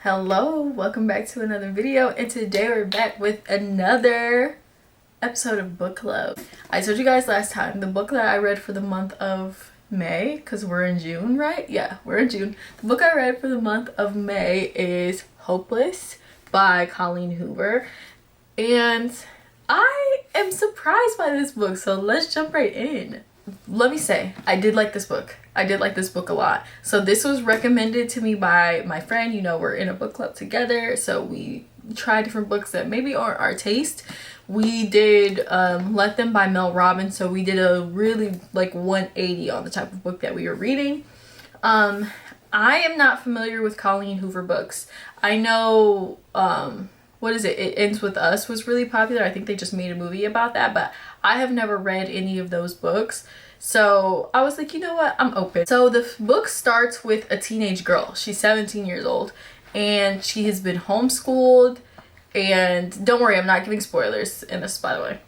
Hello, welcome back to another video, and today we're back with another episode of book club. I told you guys last time the book that I read for the month of May, because we're in June, right? Yeah, we're in June. The book I read for the month of May is Hopeless by Colleen Hoover, and I am surprised by this book, so let's jump right in. Let me say, I did like this book. I did like this book a lot. So this was recommended to me by my friend. You know, we're in a book club together, so we try different books that maybe aren't our taste. We did Let Them by Mel Robbins, so we did a really like 180 on the type of book that we were reading. I am not familiar with Colleen Hoover books. I know what is it? It Ends With Us was really popular. I think they just made a movie about that, but I have never read any of those books. So I was like, you know what? I'm open. So the book starts with a teenage girl. She's 17 years old and she has been homeschooled. And don't worry, I'm not giving spoilers in this, by the way.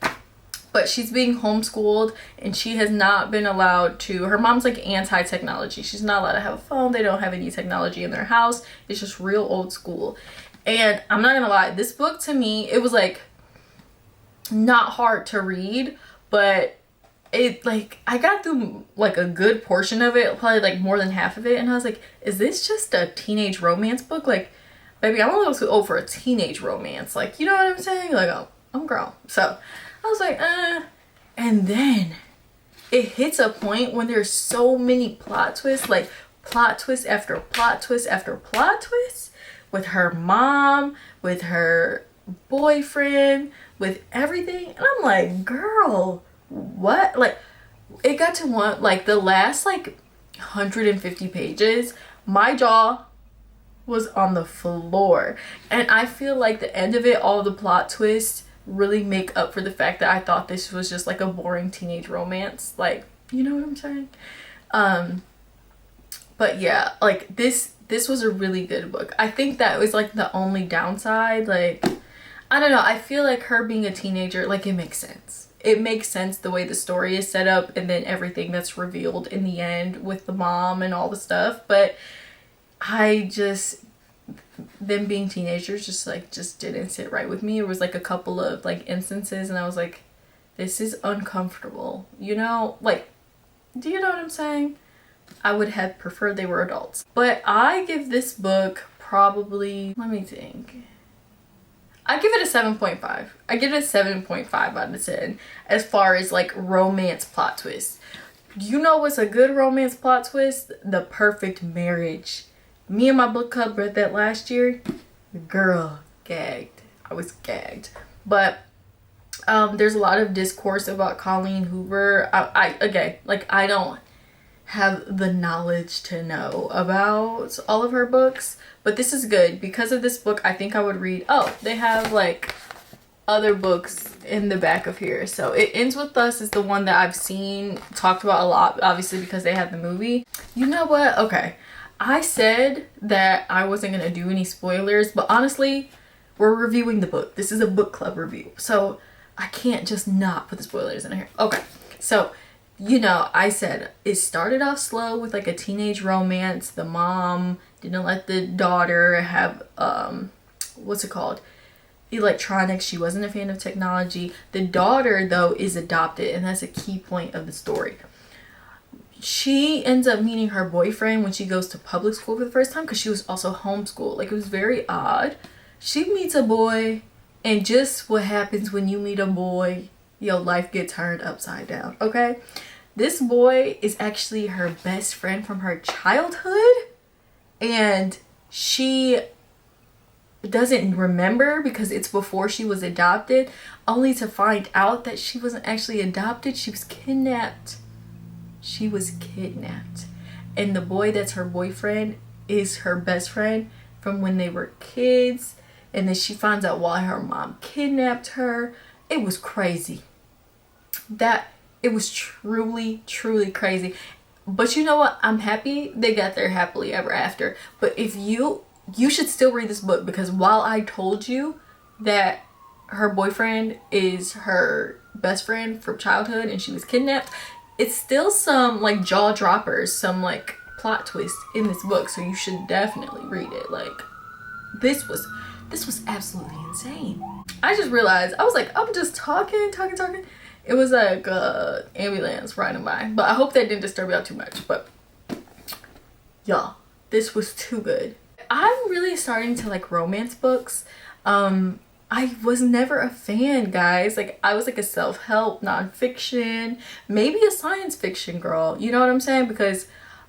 But she's being homeschooled and she has not been allowed to, her mom's like anti-technology. She's not allowed to have a phone. They don't have any technology in their house. It's just real old school. And I'm not gonna lie, this book to me, it was like not hard to read, but it like I got through like a good portion of it, probably like more than half of it, and I was like, is this just a teenage romance book? Like, baby, I'm a little too old for a teenage romance, like, you know what I'm saying? Like, oh, I'm grown. So I was like, and then it hits a point when there's so many plot twists, like plot twist after plot twist after plot twist, with her mom, with her boyfriend, with everything. And I'm like, girl, what? Like, it got to one, like the last like 150 pages, my jaw was on the floor. And I feel like the end of it, all the plot twists really make up for the fact that I thought this was just like a boring teenage romance. Like, you know what I'm saying? But yeah, like this was a really good book. I think that was like the only downside. Like, I don't know, I feel like her being a teenager, like, it makes sense. It makes sense the way the story is set up and then everything that's revealed in the end with the mom and all the stuff. But I just, them being teenagers just didn't sit right with me. It was like a couple of like instances and I was like, this is uncomfortable, you know? Like, do you know what I'm saying? I would have preferred they were adults. But I give this book probably, let me think, I give it a 7.5. I give it a 7.5 out of 10 as far as like romance plot twists. You know what's a good romance plot twist? The Perfect Marriage. Me and my book club read that last year. Girl, gagged. I was gagged. But there's a lot of discourse about Colleen Hoover. Again, like, I don't have the knowledge to know about all of her books, but this is good. Because of this book, I think I would read, oh, they have like other books in the back of here. So It Ends With Us is the one that I've seen talked about a lot, obviously because they had the movie. You know what? Okay, I said that I wasn't gonna do any spoilers, but honestly, we're reviewing the book. This is a book club review, so I can't just not put the spoilers in here. Okay, so you know, I said it started off slow with like a teenage romance. The mom didn't let the daughter have what's it called, electronics. She wasn't a fan of technology. The daughter though is adopted, and that's a key point of the story. She ends up meeting her boyfriend when she goes to public school for the first time, because she was also homeschooled. Like, it was very odd. She meets a boy, and just what happens when you meet a boy, your life gets turned upside down. Okay, this boy is actually her best friend from her childhood, and she doesn't remember because it's before she was adopted, only to find out that she wasn't actually adopted. She was kidnapped. She was kidnapped. And the boy that's her boyfriend is her best friend from when they were kids. And then she finds out why her mom kidnapped her. It was crazy. It was truly crazy. But you know what? I'm happy they got their happily ever after. But if you should still read this book, because while I told you that her boyfriend is her best friend from childhood and she was kidnapped, it's still some like jaw droppers, some like plot twist in this book, so you should definitely read it. Like, this was absolutely insane. I just realized, I was like, I'm just talking. It was like ambulance riding by, but I hope that didn't disturb y'all too much. But y'all, this was too good. I'm really starting to like romance books. I was never a fan, guys. Like, I was like a self-help, nonfiction, maybe a science fiction girl. You know what I'm saying? Because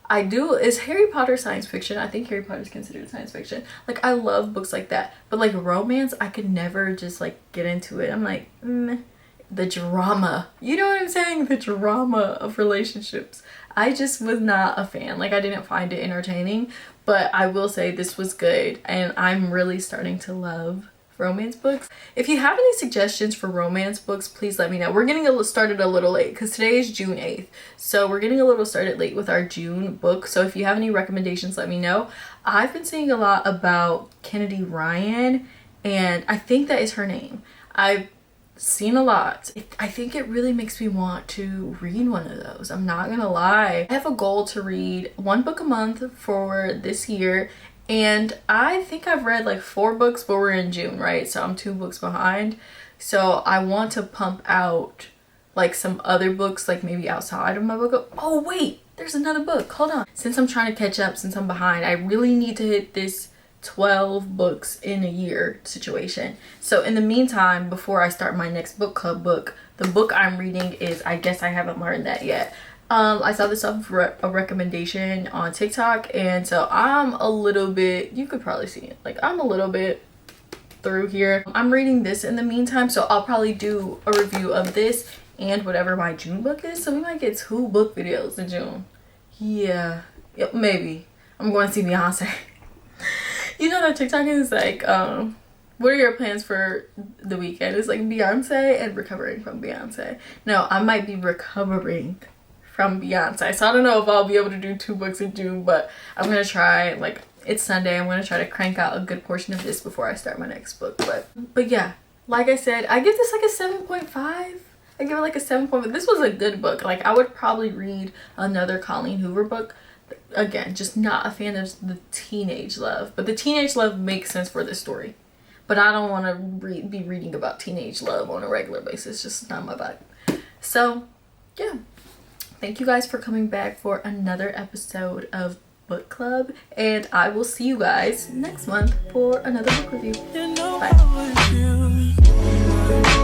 is Harry Potter science fiction? I think Harry Potter is considered science fiction. Like, I love books like that. But like romance, I could never just like get into it. I'm like, the drama. You know what I'm saying? The drama of relationships. I just was not a fan. Like, I didn't find it entertaining. But I will say this was good. And I'm really starting to love romance books. If you have any suggestions for romance books, please let me know. We're getting started a little late because today is June 8th. So we're getting a little started late with our June book. So if you have any recommendations, let me know. I've been seeing a lot about Kennedy Ryan, and I think that is her name. I've seen a lot. I think it really makes me want to read one of those. I'm not gonna lie. I have a goal to read one book a month for this year. And I think I've read like 4 books, but we're in June, right? So I'm 2 books behind. So I want to pump out like some other books, like maybe outside of my book. Oh wait, there's another book. Hold on. Since I'm trying to catch up, since I'm behind, I really need to hit this 12 books in a year situation. So in the meantime, before I start my next book club book, the book I'm reading is I Guess I Haven't Learned That Yet. I saw this off a recommendation on TikTok, and so I'm a little bit, you could probably see it, like I'm a little bit through here. I'm reading this in the meantime, so I'll probably do a review of this and whatever my June book is. So we might get 2 book videos in June. Yeah, yep, maybe. I'm going to see Beyonce. You know that TikTok is like, what are your plans for the weekend? It's like Beyonce and recovering from Beyonce. No, I might be recovering from Beyonce. So I don't know if I'll be able to do 2 books in June, but I'm gonna try. Like, it's Sunday. I'm gonna try to crank out a good portion of this before I start my next book. But yeah, like I said, I give this like a 7.5. I give it like a 7.5. This was a good book. Like, I would probably read another Colleen Hoover book. Again, just not a fan of the teenage love. But the teenage love makes sense for this story. But I don't want to be reading about teenage love on a regular basis. Just not my vibe. So, yeah. Thank you guys for coming back for another episode of Book Club, and I will see you guys next month for another book review. Bye.